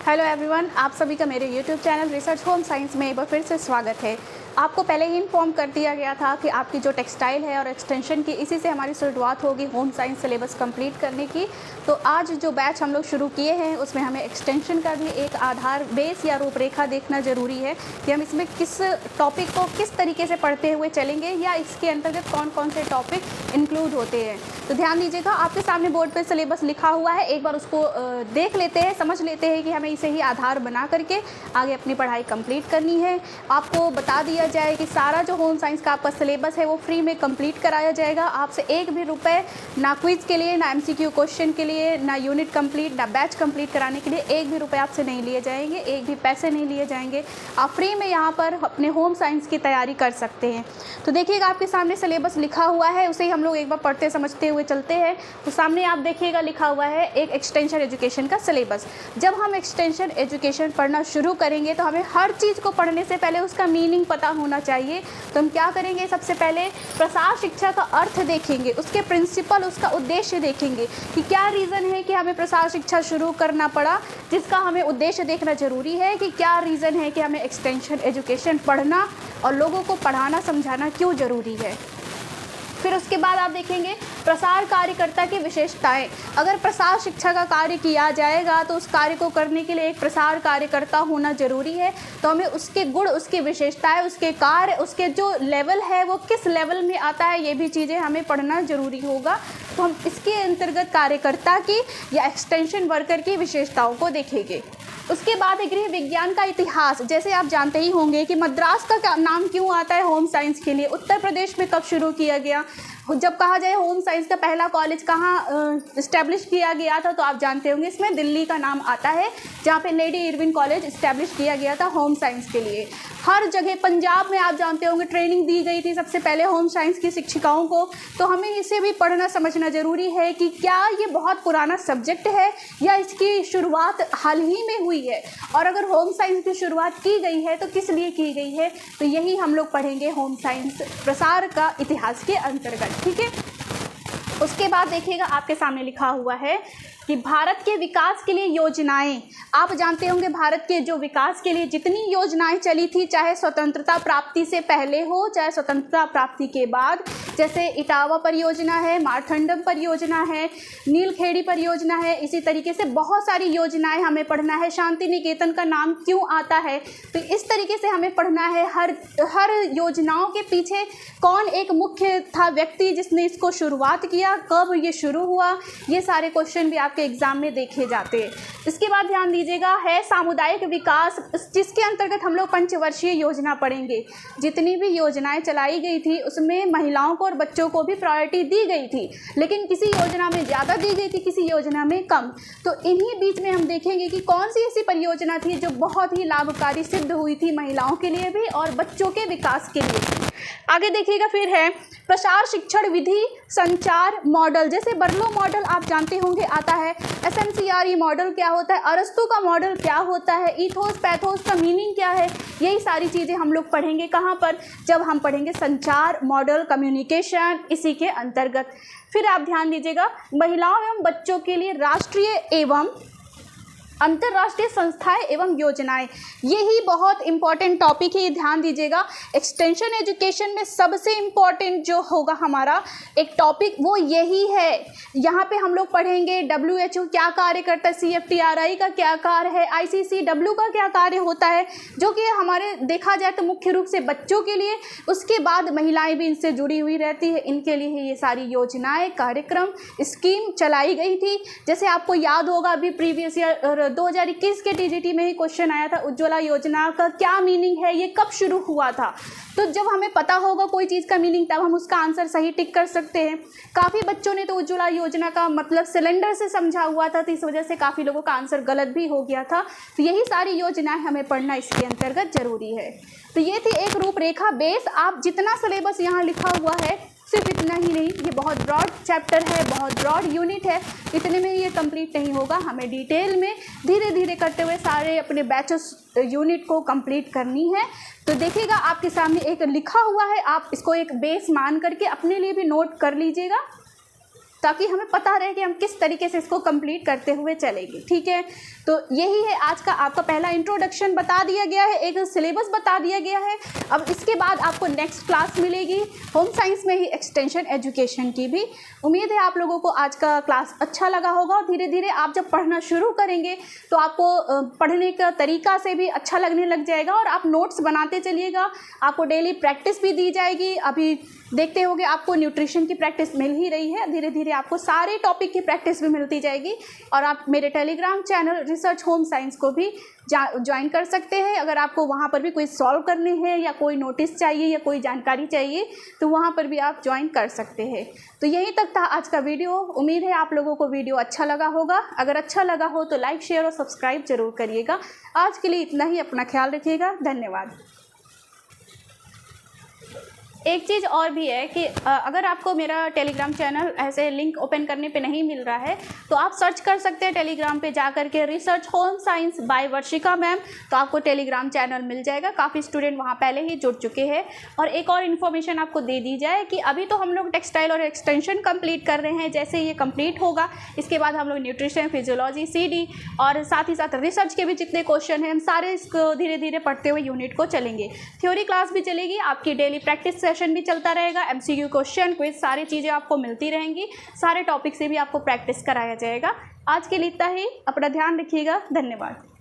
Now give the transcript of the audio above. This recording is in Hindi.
हेलो एवरीवन, आप सभी का मेरे YouTube channel research home science में एक बार फिर से स्वागत है। आपको पहले ही इन्फॉर्म कर दिया गया था कि आपकी जो टेक्सटाइल है और एक्सटेंशन की, इसी से हमारी शुरुआत होगी होम साइंस सिलेबस कंप्लीट करने की। तो आज जो बैच हम लोग शुरू किए हैं उसमें हमें एक्सटेंशन का भी एक आधार बेस या रूपरेखा देखना ज़रूरी है कि हम इसमें किस टॉपिक को किस तरीके से पढ़ते हुए चलेंगे या इसके अंतर्गत कौन कौन से टॉपिक इंक्लूड होते हैं। तो ध्यान दीजिएगा, आपके सामने बोर्ड पर सिलेबस लिखा हुआ है, एक बार उसको देख लेते हैं, समझ लेते हैं कि हमें इसे ही आधार बना करके आगे अपनी पढ़ाई कंप्लीट करनी है। आपको बता दिया जाए कि सारा जो होम साइंस का आपका सिलेबस है वो फ्री में कंप्लीट कराया जाएगा। आपसे एक भी रुपए ना क्विज के लिए, ना एमसीक्यू क्वेश्चन के लिए, ना यूनिट कंप्लीट, ना बैच कंप्लीट कराने के लिए एक भी रुपए आपसे नहीं लिए जाएंगे, एक भी पैसे नहीं लिए जाएंगे। आप फ्री में यहाँ पर अपने होम साइंस की तैयारी कर सकते हैं। तो देखिएगा, आपके सामने सिलेबस लिखा हुआ है, उसे ही हम लोग एक बार पढ़ते समझते हुए चलते हैं। तो सामने आप देखिएगा लिखा हुआ है एक एक्सटेंशन एजुकेशन का सिलेबस। जब हम एक्सटेंशन एजुकेशन पढ़ना शुरू करेंगे तो हमें हर चीज़ को पढ़ने से पहले उसका मीनिंग पता होना चाहिए। तो हम क्या करेंगे, सबसे पहले प्रसार शिक्षा का अर्थ देखेंगे, उसके प्रिंसिपल, उसका उद्देश्य देखेंगे कि क्या रीज़न है कि हमें प्रसार शिक्षा शुरू करना पड़ा, जिसका हमें उद्देश्य देखना जरूरी है कि क्या रीज़न है कि हमें एक्सटेंशन एजुकेशन पढ़ना और लोगों को पढ़ाना समझाना क्यों ज़रूरी है। फिर उसके बाद आप देखेंगे प्रसार कार्यकर्ता की विशेषताएं। अगर प्रसार शिक्षा का कार्य किया जाएगा तो उस कार्य को करने के लिए एक प्रसार कार्यकर्ता होना जरूरी है। तो हमें उसके गुण, उसकी विशेषताएं, उसके कार्य, उसके जो लेवल है वो किस लेवल में आता है, ये भी चीज़ें हमें पढ़ना जरूरी होगा। तो हम इसके अंतर्गत कार्यकर्ता की या एक्सटेंशन वर्कर की विशेषताओं को देखेंगे। उसके बाद गृह विज्ञान का इतिहास। जैसे आप जानते ही होंगे कि मद्रास का नाम क्यों आता है होम साइंस के लिए, उत्तर प्रदेश में कब शुरू किया गया। जब कहा जाए होम साइंस का पहला कॉलेज कहाँ इस्टेब्लिश किया गया था, तो आप जानते होंगे इसमें दिल्ली का नाम आता है, जहाँ पे लेडी इरविन कॉलेज इस्टेब्लिश किया गया था होम साइंस के लिए। हर जगह पंजाब में आप जानते होंगे ट्रेनिंग दी गई थी सबसे पहले होम साइंस की शिक्षिकाओं को। तो हमें इसे भी पढ़ना समझना ज़रूरी है कि क्या ये बहुत पुराना सब्जेक्ट है या इसकी शुरुआत हाल ही में हुई है, और अगर होम साइंस की शुरुआत की गई है तो किस लिए की गई है। तो यही हम लोग पढ़ेंगे होम साइंस प्रसार का इतिहास के अंतर्गत, ठीक है। उसके बाद देखिएगा, आपके सामने लिखा हुआ है कि भारत के विकास के लिए योजनाएं। आप जानते होंगे भारत के जो विकास के लिए जितनी योजनाएं चली थी, चाहे स्वतंत्रता प्राप्ति से पहले हो चाहे स्वतंत्रता प्राप्ति के बाद, जैसे इटावा परियोजना है, मारथंडम परियोजना है, नीलखेड़ी परियोजना है, इसी तरीके से बहुत सारी योजनाएं हमें पढ़ना है। शांति निकेतन का नाम क्यों आता है, तो इस तरीके से हमें पढ़ना है। हर योजनाओं के पीछे कौन एक मुख्य था व्यक्ति जिसने इसको शुरुआत किया, कब ये शुरू हुआ, ये सारे क्वेश्चन भी आपके एग्जाम में देखे जाते हैं। इसके बाद ध्यान दीजिएगा, है सामुदायिक विकास, जिसके अंतर्गत हम लोग पंचवर्षीय योजना पढ़ेंगे। जितनी भी योजनाएं चलाई गई थी उसमें महिलाओं को और बच्चों को भी प्रायोरिटी दी गई थी, लेकिन किसी योजना में ज़्यादा दी गई थी, किसी योजना में कम। तो इन्हीं बीच में हम देखेंगे कि कौन सी ऐसी परियोजना थी जो बहुत ही लाभकारी सिद्ध हुई थी महिलाओं के लिए भी और बच्चों के विकास के लिए। आगे देखिएगा, फिर है प्रसार शिक्षण विधि संचार मॉडल। जैसे बर्लो मॉडल आप जानते होंगे आता है, SMCRE मॉडल क्या होता है, अरस्तु का मॉडल क्या होता है, ईथोस पैथोस का मीनिंग क्या है, यही सारी चीज़ें हम लोग पढ़ेंगे। कहाँ पर, जब हम पढ़ेंगे संचार मॉडल, कम्युनिकेशन, इसी के अंतर्गत। फिर आप ध्यान दीजिएगा, महिलाओं एवं बच्चों के लिए राष्ट्रीय एवं अंतर्राष्ट्रीय संस्थाएं एवं योजनाएं, यही बहुत इंपॉर्टेंट टॉपिक है, ये ध्यान दीजिएगा। एक्सटेंशन एजुकेशन में सबसे इम्पॉर्टेंट जो होगा हमारा एक टॉपिक वो यही है। यहाँ पे हम लोग पढ़ेंगे WHO क्या कार्य करता है, CFTRI का क्या कार्य है, ICCW का क्या कार्य होता है, जो कि हमारे देखा जाए तो मुख्य रूप से बच्चों के लिए। उसके बाद महिलाएं भी इनसे जुड़ी हुई रहती है, इनके लिए ये सारी योजनाएं, कार्यक्रम, स्कीम चलाई गई थी। जैसे आपको याद होगा, अभी प्रीवियस ईयर 2021 के TGT में ही क्वेश्चन आया था, उज्ज्वला योजना का क्या मीनिंग है, ये कब शुरू हुआ था। तो जब हमें पता होगा कोई चीज़ का मीनिंग, तब हम उसका आंसर सही टिक कर सकते हैं। काफ़ी बच्चों ने तो उज्ज्वला योजना का मतलब सिलेंडर से समझा हुआ था, तो इस वजह से काफ़ी लोगों का आंसर गलत भी हो गया था। तो यही सारी योजनाएं हमें पढ़ना इसके अंतर्गत जरूरी है। तो ये थी एक रूपरेखा बेस। आप जितना सिलेबस यहाँ लिखा हुआ है सिर्फ इतना ही नहीं, ये बहुत ब्रॉड चैप्टर है, बहुत ब्रॉड यूनिट है, इतने में ये कंप्लीट नहीं होगा। हमें डिटेल में धीरे धीरे करते हुए सारे अपने बैचेस यूनिट को कंप्लीट करनी है। तो देखिएगा, आपके सामने एक लिखा हुआ है, आप इसको एक बेस मान करके अपने लिए भी नोट कर लीजिएगा। ताकि हमें पता रहे कि हम किस तरीके से इसको कंप्लीट करते हुए चलेंगे। ठीक है, तो यही है आज का आपका पहला इंट्रोडक्शन बता दिया गया है, एक सिलेबस बता दिया गया है। अब इसके बाद आपको नेक्स्ट क्लास मिलेगी होम साइंस में ही एक्सटेंशन एजुकेशन की भी। उम्मीद है आप लोगों को आज का क्लास अच्छा लगा होगा और धीरे धीरे आप जब पढ़ना शुरू करेंगे तो आपको पढ़ने का तरीका से भी अच्छा लगने लग जाएगा और आप नोट्स बनाते चलिएगा। आपको डेली प्रैक्टिस भी दी जाएगी। अभी देखते होंगे आपको न्यूट्रिशन की प्रैक्टिस मिल ही रही है, धीरे धीरे आपको सारे टॉपिक की प्रैक्टिस भी मिलती जाएगी। और आप मेरे Telegram channel research home science को भी ज्वाइन कर सकते हैं। अगर आपको वहाँ पर भी कोई सॉल्व करने हैं या कोई नोटिस चाहिए या कोई जानकारी चाहिए तो वहाँ पर भी आप ज्वाइन कर सकते हैं। तो यहीं तक था आज का वीडियो। उम्मीद है आप लोगों को वीडियो अच्छा लगा होगा। अगर अच्छा लगा हो तो लाइक, शेयर और सब्सक्राइब जरूर करिएगा। आज के लिए इतना ही, अपना ख्याल रखिएगा। धन्यवाद। एक चीज़ और भी है कि अगर आपको मेरा टेलीग्राम चैनल ऐसे लिंक ओपन करने पे नहीं मिल रहा है तो आप सर्च कर सकते हैं टेलीग्राम पे जा करके research home science by Varshika ma'am, तो आपको टेलीग्राम चैनल मिल जाएगा। काफ़ी स्टूडेंट वहाँ पहले ही जुड़ चुके हैं। और एक और इन्फॉर्मेशन आपको दे दी जाए कि अभी तो हम लोग टेक्सटाइल और एक्सटेंशन कंप्लीट कर रहे हैं। जैसे ये कंप्लीट होगा इसके बाद हम लोग न्यूट्रिशन, फिजियोलॉजी, CD और साथ ही साथ रिसर्च के भी जितने क्वेश्चन हैं हम सारे इसको धीरे धीरे पढ़ते हुए यूनिट को चलेंगे। थ्योरी क्लास भी चलेगी, आपकी डेली प्रैक्टिस सेशन भी चलता रहेगा, MCQ क्वेश्चन, क्विज, सारी चीज़ें आपको मिलती रहेंगी। सारे टॉपिक से भी आपको प्रैक्टिस कराया जाएगा। आज के लिए इतना ही, अपना ध्यान रखिएगा। धन्यवाद।